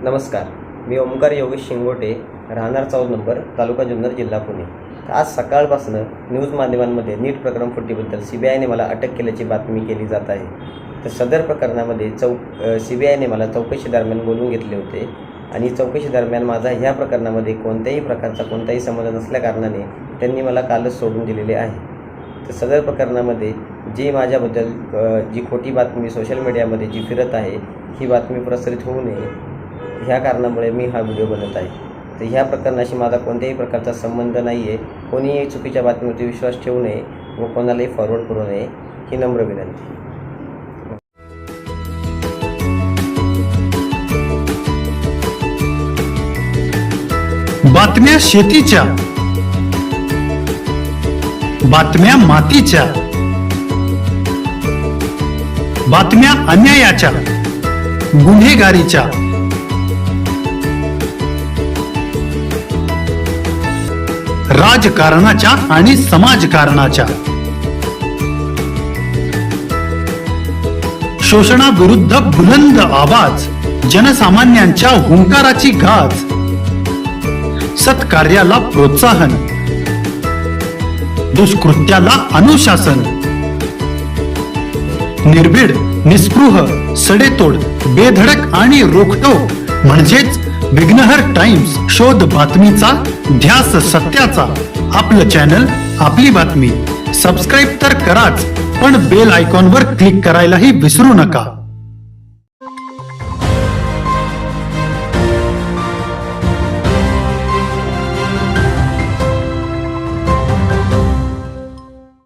नमस्कार, मी ओमकार योगेश शिंगोटे, राहणार 14 नंबर, तालुका जुन्नर, जिल्हा पुणे. आज सकाळपासून न्यूज माध्यमांमध्ये नीट प्रकरण फुटीबद्दल CBIने मला अटक केल्याची बातमी केली जात आहे. तर सदर प्रकरणामध्ये CBIने मला चौकशी दरम्यान बोलवून घेतले होते आणि चौकशी दरम्यान माझा ह्या प्रकरणामध्ये कोणत्याही प्रकारचा कोणताही संबंध नसल्याकारणाने त्यांनी मला कालच सोडून दिलेले आहे. तर सदर प्रकरणामध्ये जी माझ्याबद्दल जी खोटी बातमी सोशल मीडियामध्ये जी फिरत आहे, ही बातमी प्रसारित होऊ नये ह्या कारणामुळे मी हा व्हिडिओ बनवत आहे. तर ह्या प्रकरणाशी माझा कोणत्याही प्रकारचा संबंध नाही आहे. कोणीही चुकीच्या बातमीवरती विश्वास ठेवू नये व कोणालाही फॉरवर्ड करू नये ही नम्र विनंती. बातम्या शेतीच्या, बातम्या मातीच्या, बातम्या अन्यायाच्या, गुन्हेगारीच्या, राजकारणाच्या आणि समाजकारणाच्या, शोषणाविरुद्ध बुलंद आवाज, जनसामान्यांच्या हुंकाराची गाज, सत्कार्याला प्रोत्साहन, दुष्कृत्याला अनुशासन, निर्भीड, निस्पृह, सडेतोड, बेधडक आणि रोखटोक म्हणजेच विघ्नहर टाइम्स. शोध बातमीचा, ध्यास सत्याचा. आपलं चॅनल, आपली बातमी. सबस्क्राईब तर कराच, पण बेल आयकॉनवर क्लिक करायलाही विसरू नका.